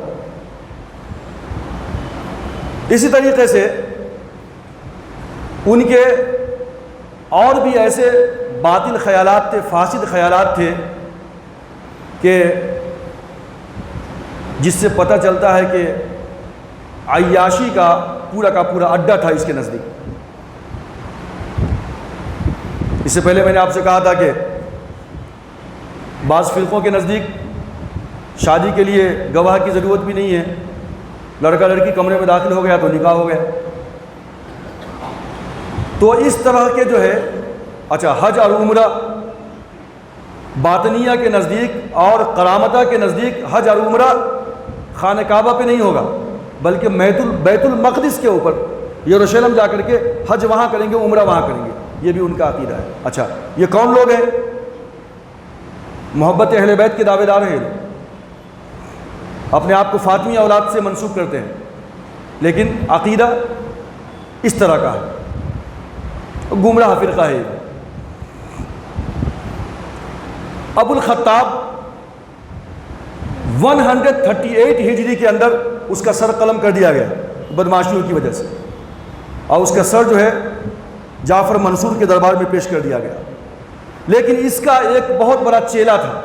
اسی طریقے سے ان کے اور بھی ایسے باطل خیالات تھے، فاسد خیالات تھے کہ جس سے پتہ چلتا ہے کہ عیاشی کا پورا اڈا تھا اس کے نزدیک۔ اس سے پہلے میں نے آپ سے کہا تھا کہ بعض فرقوں کے نزدیک شادی کے لیے گواہ کی ضرورت بھی نہیں ہے، لڑکا لڑکی کمرے میں داخل ہو گیا تو نکاح ہو گیا۔ تو اس طرح کے جو ہے، اچھا، حج اور عمرہ باطنیہ کے نزدیک اور کرامتہ کے نزدیک حج اور عمرہ خانہ کعبہ پہ نہیں ہوگا، بلکہ بیت المقدس کے اوپر یروشلم جا کر کے حج وہاں کریں گے، عمرہ وہاں کریں گے، یہ بھی ان کا عقیدہ ہے۔ اچھا، یہ کون لوگ ہیں؟ محبت اہل بیت کے دعوے دار ہیں، اپنے آپ کو فاطمی اولاد سے منسوب کرتے ہیں، لیکن عقیدہ اس طرح کا ہے، گمراہ فرقہ ہے۔ ابو الخطاب 138 ہجری کے اندر اس کا سر قلم کر دیا گیا بدماشیوں کی وجہ سے، اور اس کا سر جو ہے جعفر منصور کے دربار میں پیش کر دیا گیا۔ لیکن اس کا ایک بہت بڑا چیلا تھا،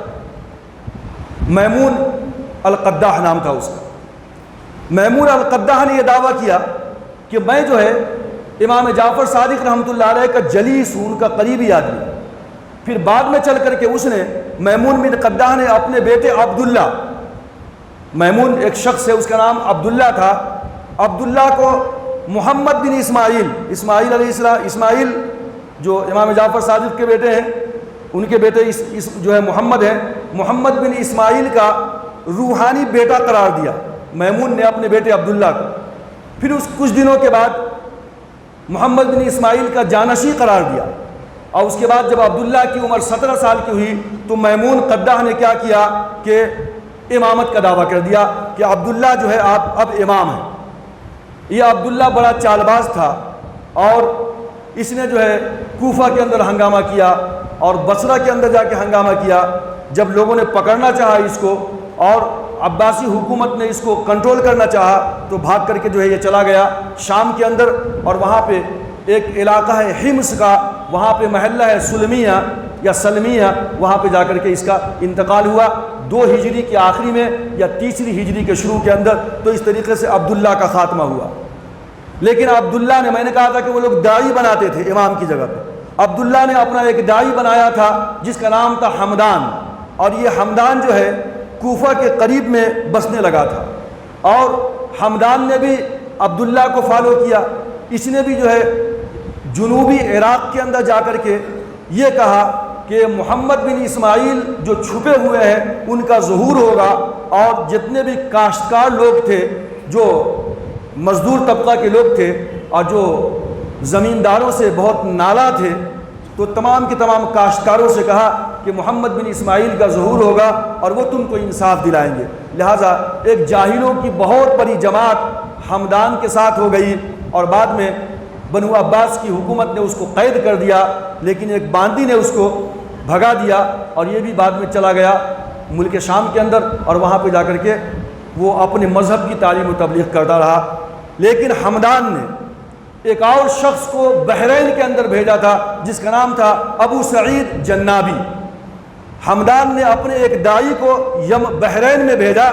میمون القداح نام تھا اس کا۔ میمون القداح نے یہ دعویٰ کیا کہ میں جو ہے امام جعفر صادق رحمۃ اللہ علیہ کا جلیس ہوں، ان کا قریبی آدمی۔ پھر بعد میں چل کر کے اس نے، میمون بن قداح نے اپنے بیٹے عبداللہ، میمون ایک شخص ہے، اس کا نام عبداللہ تھا، عبداللہ کو محمد بن اسماعیل علیہ السلام، اسماعیل جو امام جعفر صادق کے بیٹے ہیں، ان کے بیٹے جو ہے محمد ہیں، محمد بن اسماعیل کا روحانی بیٹا قرار دیا میمون نے اپنے بیٹے عبداللہ کو۔ پھر اس کچھ دنوں کے بعد محمد بن اسماعیل کا جانشی قرار دیا، اور اس کے بعد جب عبداللہ کی عمر 17 سال کی ہوئی تو میمون قداح نے کیا کیا کہ امامت کا دعویٰ کر دیا کہ عبداللہ جو ہے آپ اب امام ہیں۔ یہ عبداللہ بڑا چالباز تھا اور اس نے جو ہے کوفہ کے اندر ہنگامہ کیا اور بصرہ کے اندر جا کے ہنگامہ کیا۔ جب لوگوں نے پکڑنا چاہا اس کو اور عباسی حکومت نے اس کو کنٹرول کرنا چاہا تو بھاگ کر کے جو ہے یہ چلا گیا شام کے اندر، اور وہاں پہ ایک علاقہ ہے حمص کا، وہاں پہ محلہ ہے سلمیہ یا سلمیہ، وہاں پہ جا کر کے اس کا انتقال ہوا 2 ہجری کے آخری میں یا 3 ہجری کے شروع کے اندر۔ تو اس طریقے سے عبداللہ کا خاتمہ ہوا۔ لیکن عبداللہ نے، میں نے کہا تھا کہ وہ لوگ داعی بناتے تھے امام کی جگہ پہ، عبداللہ نے اپنا ایک داعی بنایا تھا جس کا نام تھا حمدان، اور یہ حمدان جو ہے کوفہ کے قریب میں بسنے لگا تھا، اور حمدان نے بھی عبداللہ کو فالو کیا۔ اس نے بھی جو ہے جنوبی عراق کے اندر جا کر کے یہ کہا کہ محمد بن اسماعیل جو چھپے ہوئے ہیں ان کا ظہور ہوگا، اور جتنے بھی کاشتکار لوگ تھے، جو مزدور طبقہ کے لوگ تھے اور جو زمینداروں سے بہت نالا تھے، تو تمام کے تمام کاشتکاروں سے کہا کہ محمد بن اسماعیل کا ظہور ہوگا اور وہ تم کو انصاف دلائیں گے۔ لہٰذا ایک جاہلوں کی بہت بڑی جماعت حمدان کے ساتھ ہو گئی، اور بعد میں بنو عباس کی حکومت نے اس کو قید کر دیا، لیکن ایک باندی نے اس کو بھگا دیا، اور یہ بھی بعد میں چلا گیا ملک شام کے اندر، اور وہاں پہ جا کر کے وہ اپنے مذہب کی تعلیم و تبلیغ کرتا رہا۔ لیکن حمدان نے ایک اور شخص کو بحرین کے اندر بھیجا تھا جس کا نام تھا ابو سعید جنابی۔ حمدان نے اپنے ایک داعی کو بحرین میں بھیجا،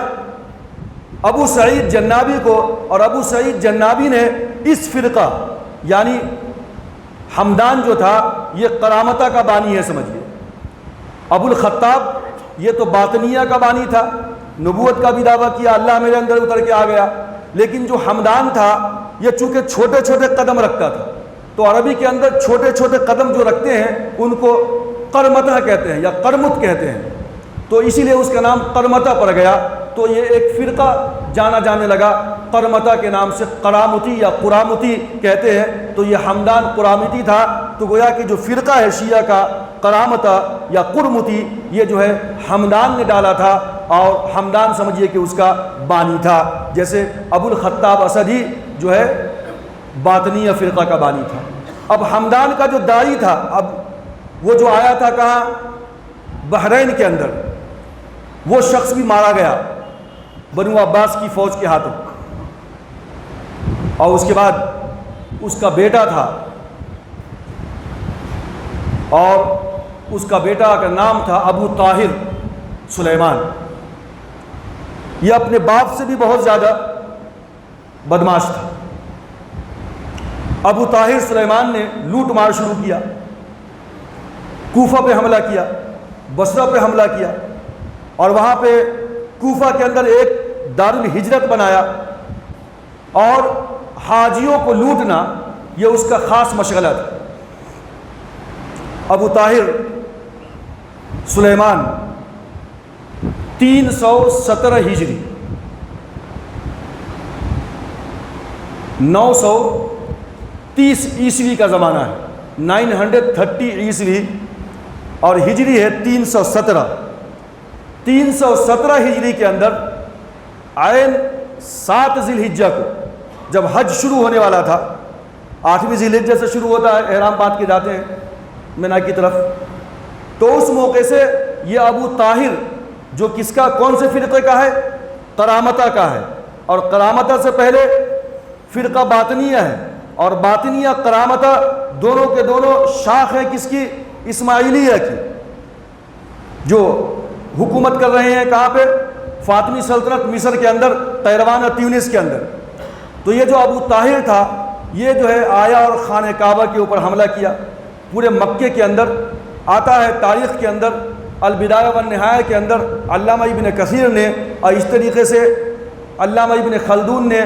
ابو سعید جنابی کو، اور ابو سعید جنابی نے اس فرقہ، یعنی حمدان جو تھا یہ کرامتہ کا بانی ہے سمجھیے، ابو الخطاب یہ تو باطنیہ کا بانی تھا، نبوت کا بھی دعویٰ کیا، اللہ میرے اندر اتر کے آ گیا، لیکن جو حمدان تھا یہ چونکہ چھوٹے چھوٹے قدم رکھتا تھا، تو عربی کے اندر چھوٹے چھوٹے قدم جو رکھتے ہیں ان کو قرمتہ کہتے ہیں یا قرمت کہتے ہیں، تو اسی لیے اس کا نام قرمتہ پڑ گیا۔ تو یہ ایک فرقہ جانا جانے لگا قرمتہ کے نام سے، قرامتی یا قرامتی کہتے ہیں، تو یہ حمدان قرامتی تھا۔ تو گویا کہ جو فرقہ ہے شیعہ کا قرامتہ یا قرمتی، یہ جو ہے حمدان نے ڈالا تھا، اور حمدان سمجھیے کہ اس کا بانی تھا، جیسے ابو الخطاب اسدی جو ہے باطنیہ فرقہ کا بانی تھا۔ اب حمدان کا جو داعی تھا، اب وہ جو آیا تھا کہاں؟ بحرین کے اندر، وہ شخص بھی مارا گیا بنو عباس کی فوج کے ہاتھوں، اور اس کے بعد اس کا بیٹا تھا، اور اس کا بیٹا کا نام تھا ابو طاہر سلیمان۔ یہ اپنے باپ سے بھی بہت زیادہ بدماش تھا۔ ابو طاہر سلیمان نے لوٹ مار شروع کیا، کوفہ پہ حملہ کیا، بصرہ پہ حملہ کیا، اور وہاں پہ کوفہ کے اندر ایک دارالہجرت بنایا، اور حاجیوں کو لوٹنا یہ اس کا خاص مشغلہ تھا۔ ابو طاہر سلیمان 317 ہجری 930 عیسوی کا زمانہ ہے، 930 عیسوی، اور ہجری ہے 317۔ 317 ہجری کے اندر عین 7 ذی الحجہ کو جب حج شروع ہونے والا تھا، 8ویں ذی الحجہ سے شروع ہوتا ہے، احرام باندھ کے جاتے ہیں مینا کی طرف، تو اس موقع سے یہ ابو طاہر جو کس کا، کون سے فرقے کا ہے؟ کرامتہ کا ہے، اور کرامتہ سے پہلے فرقہ باطنیہ ہے، اور باطنیہ کرامتہ دونوں کے دونوں شاخ ہیں کس کی؟ اسماعیلیہ کی، جو حکومت کر رہے ہیں کہاں پہ؟ فاطمی سلطنت مصر کے اندر، قیروان اور تیونس کے اندر۔ تو یہ جو ابو طاہر تھا یہ جو ہے آیا اور خانہ کعبہ کے اوپر حملہ کیا۔ پورے مکے کے اندر آتا ہے، تاریخ کے اندر البدایہ والنہایہ کے اندر علامہ ابن کثیر نے، اور اس طریقے سے علامہ ابن خلدون نے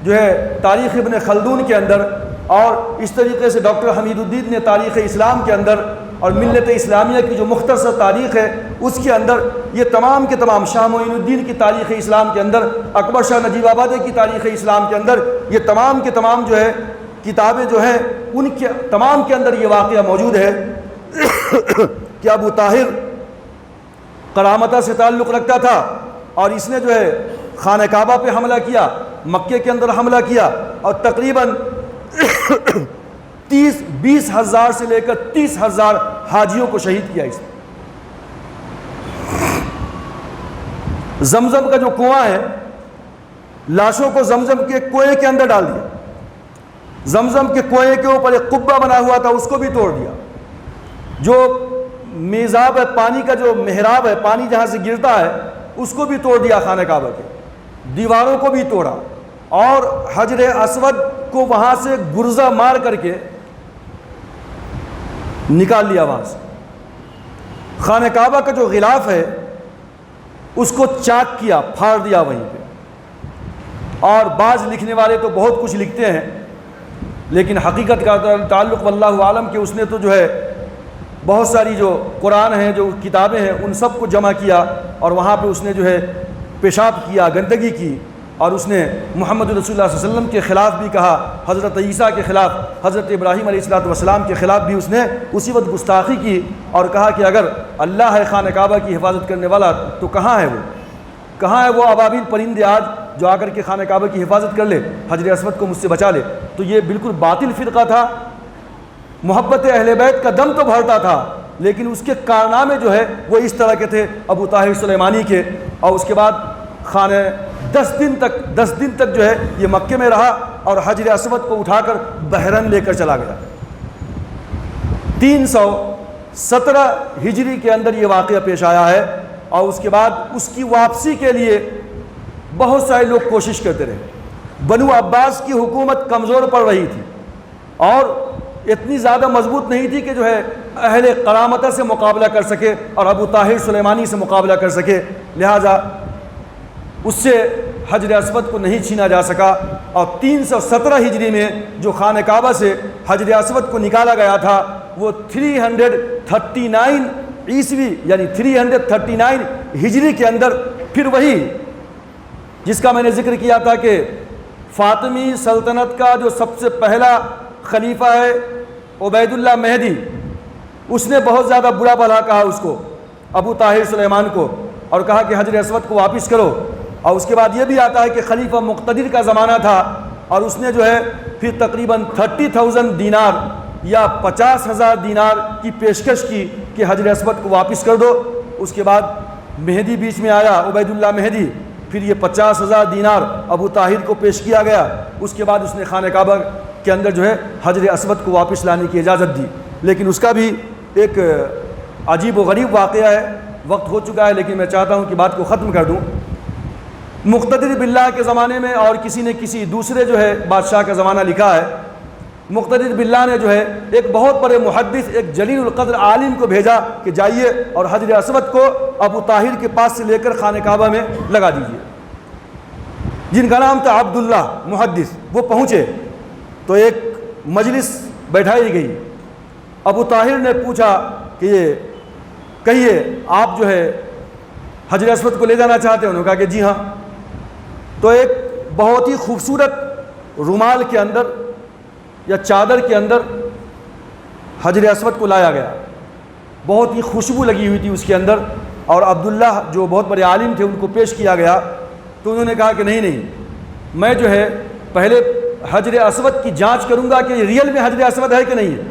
جو ہے تاریخ ابن خلدون کے اندر، اور اس طریقے سے ڈاکٹر حمید الدین نے تاریخ اسلام کے اندر، اور ملت اسلامیہ کی جو مختصر تاریخ ہے اس کے اندر یہ تمام کے تمام، شاہ معین الدین کی تاریخ اسلام کے اندر، اکبر شاہ نجیب آبادی کی تاریخ اسلام کے اندر، یہ تمام کے تمام جو ہے کتابیں جو ہیں ان کے تمام کے اندر یہ واقعہ موجود ہے کہ ابو طاہر کرامتہ سے تعلق رکھتا تھا، اور اس نے جو ہے خانہ کعبہ پہ حملہ کیا، مکے کے اندر حملہ کیا اور تقریباً 20,000 سے لے کر 30,000 حاجیوں کو شہید کیا اس نے۔ زمزم کا جو کنواں ہے، لاشوں کو زمزم کے کنویں کے اندر ڈال دیا، زمزم کے کنویں کے اوپر ایک قبہ بنا ہوا تھا اس کو بھی توڑ دیا، جو میزاب ہے پانی کا، جو محراب ہے پانی جہاں سے گرتا ہے اس کو بھی توڑ دیا، خانہ کعبہ کے دیواروں کو بھی توڑا، اور حجر اسود کو وہاں سے گرزہ مار کر کے نکال لیا وہاں سے۔ خانہ کعبہ کا جو غلاف ہے اس کو چاک کیا، پھاڑ دیا وہیں پہ۔ اور بعض لکھنے والے تو بہت کچھ لکھتے ہیں، لیکن حقیقت کا تعلق واللہ عالم کہ اس نے تو جو ہے بہت ساری جو قرآن ہیں، جو کتابیں ہیں، ان سب کو جمع کیا، اور وہاں پہ اس نے جو ہے پیشاب کیا، گندگی کی، اور اس نے محمد رسول اللہ صلی اللہ علیہ وسلم کے خلاف بھی کہا، حضرت عیسیٰ کے خلاف، حضرت ابراہیم علیہ السلام کے خلاف بھی اس نے اسی وقت گستاخی کی، اور کہا کہ اگر اللہ ہے خانہ کعبہ کی حفاظت کرنے والا تو کہاں ہے وہ، کہاں ہے وہ ابابیل پرندے آج جو آ کر کے خانہ کعبہ کی حفاظت کر لے، حجر اسود کو مجھ سے بچا لے۔ تو یہ بالکل باطل فرقہ تھا، محبت اہل بیت کا دم تو بھرتا تھا، لیکن اس کے کارنامے جو ہے وہ اس طرح کے تھے ابو طاہر سلیمانی کے۔ اور اس کے بعد خانہ 10 دن تک جو ہے یہ مکے میں رہا، اور حجر اسود کو اٹھا کر بحرین لے کر چلا گیا۔ 317 ہجری کے اندر یہ واقعہ پیش آیا ہے، اور اس کے بعد اس کی واپسی کے لیے بہت سارے لوگ کوشش کرتے رہے۔ بنو عباس کی حکومت کمزور پڑ رہی تھی اور اتنی زیادہ مضبوط نہیں تھی کہ جو ہے اہل قرامتہ سے مقابلہ کر سکے اور ابو طاہر سلیمانی سے مقابلہ کر سکے، لہٰذا اس سے حجر اسود کو نہیں چھینا جا سکا۔ اور 317 ہجری میں جو خانہ کعبہ سے حجر اسود کو نکالا گیا تھا وہ 339 عیسوی یعنی 339 ہجری کے اندر پھر وہی جس کا میں نے ذکر کیا تھا کہ فاطمی سلطنت کا جو سب سے پہلا خلیفہ ہے عبید اللہ مہدی، اس نے بہت زیادہ برا بھلا کہا اس کو، ابو طاہر سلیمان کو، اور کہا کہ حجر اسود کو واپس کرو۔ اور اس کے بعد یہ بھی آتا ہے کہ خلیفہ مقتدر کا زمانہ تھا، اور اس نے جو ہے پھر تقریباً 30,000 دینار یا 50,000 دینار کی پیشکش کی کہ حجر اسود کو واپس کر دو۔ اس کے بعد مہدی بیچ میں آیا، عبید اللہ مہدی، پھر یہ 50,000 دینار ابو طاہر کو پیش کیا گیا۔ اس کے بعد اس نے خانہ کعبہ کے اندر جو ہے حجر اسود کو واپس لانے کی اجازت دی، لیکن اس کا بھی ایک عجیب و غریب واقعہ ہے۔ وقت ہو چکا ہے لیکن میں چاہتا ہوں کہ بات کو ختم کر دوں۔ مقتدر باللہ کے زمانے میں اور کسی نے کسی دوسرے جو ہے بادشاہ کا زمانہ لکھا ہے، مقتدر باللہ نے جو ہے ایک بہت بڑے محدث، ایک جلیل القدر عالم کو بھیجا کہ جائیے اور حجر اسود کو ابو طاہر کے پاس سے لے کر خانہ کعبہ میں لگا دیجیے، جن کا نام تھا عبداللہ محدث۔ وہ پہنچے تو ایک مجلس بیٹھائی گئی، ابو طاہر نے پوچھا کہ یہ کہیے آپ جو ہے حجر اسود کو لے جانا چاہتے ہیں؟ انہوں نے کہا کہ جی ہاں۔ تو ایک بہت ہی خوبصورت رومال کے اندر یا چادر کے اندر حجر اسود کو لایا گیا، بہت ہی خوشبو لگی ہوئی تھی اس کے اندر، اور عبداللہ جو بہت بڑے عالم تھے ان کو پیش کیا گیا۔ تو انہوں نے کہا کہ نہیں، میں جو ہے پہلے حجر اسود کی جانچ کروں گا کہ یہ ریئل میں حجر اسود ہے کہ نہیں ہے۔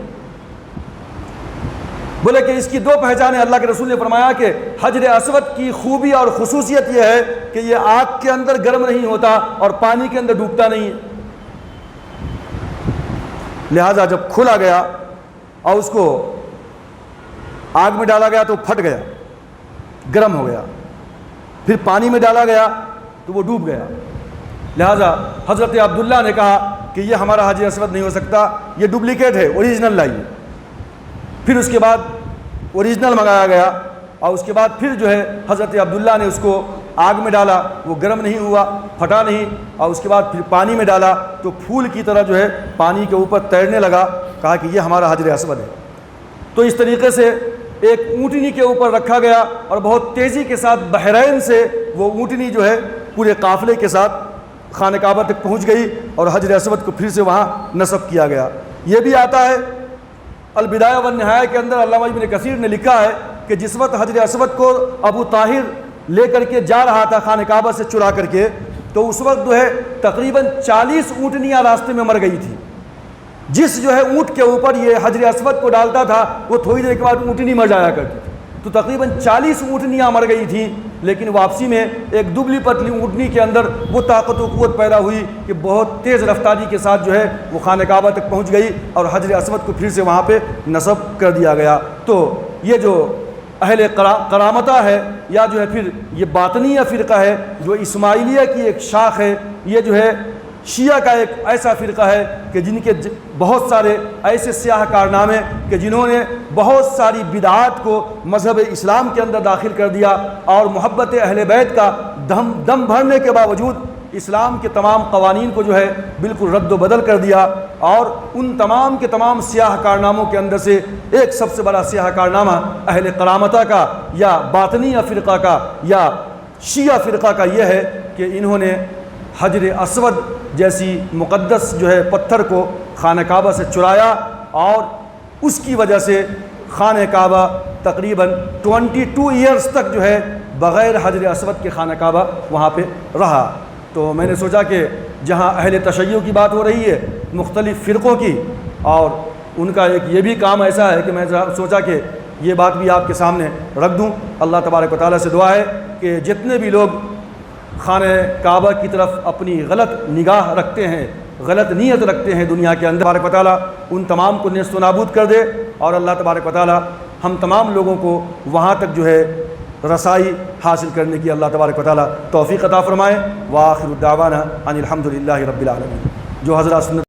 بولے کہ اس کی 2 پہچانیں۔ اللہ کے رسول نے فرمایا کہ حجر اسود کی خوبی اور خصوصیت یہ ہے کہ یہ آگ کے اندر گرم نہیں ہوتا اور پانی کے اندر ڈوبتا نہیں ہے، لہذا جب کھولا گیا اور اس کو آگ میں ڈالا گیا تو پھٹ گیا، گرم ہو گیا، پھر پانی میں ڈالا گیا تو وہ ڈوب گیا۔ لہذا حضرت عبداللہ نے کہا کہ یہ ہمارا حجر اسود نہیں ہو سکتا، یہ ڈپلیکیٹ ہے، اوریجنل لائیے۔ پھر اس کے بعد اوریجنل منگایا گیا، اور اس کے بعد پھر جو ہے حضرت عبداللہ نے اس کو آگ میں ڈالا، وہ گرم نہیں ہوا، پھٹا نہیں، اور اس کے بعد پھر پانی میں ڈالا تو پھول کی طرح جو ہے پانی کے اوپر تیرنے لگا۔ کہا کہ یہ ہمارا حجر اسود ہے۔ تو اس طریقے سے ایک اونٹنی کے اوپر رکھا گیا، اور بہت تیزی کے ساتھ بحرین سے وہ اونٹنی جو ہے پورے قافلے کے ساتھ خانہ کعبہ تک پہنچ گئی، اور حجر اسود کو پھر سے وہاں نصب کیا گیا۔ یہ بھی آتا ہے البدایہ والنہایہ کے اندر، علامہ ابن کثیر نے لکھا ہے کہ جس وقت حجر اسود کو ابو طاہر لے کر کے جا رہا تھا خانہ کعبہ سے چرا کر کے، تو اس وقت جو ہے تقریباً 40 اونٹنیاں راستے میں مر گئی تھی. جس جو ہے اونٹ کے اوپر یہ حجر اسود کو ڈالتا تھا وہ تھوڑی دیر کے بعد اونٹنی مر جایا کرتی تھی. تو تقریباً 40 اونٹنیاں مر گئی تھیں، لیکن واپسی میں ایک دبلی پتلی اونٹنی کے اندر وہ طاقت و قوت پیدا ہوئی کہ بہت تیز رفتاری کے ساتھ جو ہے وہ خانہ کعبہ تک پہنچ گئی اور حجر اسود کو پھر سے وہاں پہ نصب کر دیا گیا. تو یہ جو اہل کرامتہ ہے یا جو ہے پھر یہ باطنیہ فرقہ ہے جو اسماعیلیہ کی ایک شاخ ہے، یہ جو ہے شیعہ کا ایک ایسا فرقہ ہے کہ جن کے بہت سارے ایسے سیاہ کارنامے کہ جنہوں نے بہت ساری بدعات کو مذہب اسلام کے اندر داخل کر دیا اور محبت اہل بیت کا دم بھرنے کے باوجود اسلام کے تمام قوانین کو جو ہے بالکل رد و بدل کر دیا. اور ان تمام کے تمام سیاہ کارناموں کے اندر سے ایک سب سے بڑا سیاہ کارنامہ اہل کرامتہ کا یا باطنیہ فرقہ کا یا شیعہ فرقہ کا یہ ہے کہ انہوں نے حجر اسود جیسی مقدس جو ہے پتھر کو خانہ کعبہ سے چرایا اور اس کی وجہ سے خانہ کعبہ تقریباً 22 ایئرز تک جو ہے بغیر حجر اسود کے خانہ کعبہ وہاں پہ رہا. تو میں نے سوچا کہ جہاں اہل تشیع کی بات ہو رہی ہے مختلف فرقوں کی اور ان کا ایک یہ بھی کام ایسا ہے کہ میں سوچا کہ یہ بات بھی آپ کے سامنے رکھ دوں. اللہ تبارک و تعالیٰ سے دعا ہے کہ جتنے بھی لوگ خانہ کعبہ کی طرف اپنی غلط نگاہ رکھتے ہیں، غلط نیت رکھتے ہیں دنیا کے اندر، تبارک و تعالیٰ ان تمام کو نیست و نابود کر دے اور اللہ تبارک و تعالیٰ ہم تمام لوگوں کو وہاں تک جو ہے رسائی حاصل کرنے کی اللہ تبارک و تعالیٰ توفیق عطا فرمائے. وآخر الدعوانا ان الحمد للہ رب العالمین. جو حضرات سنت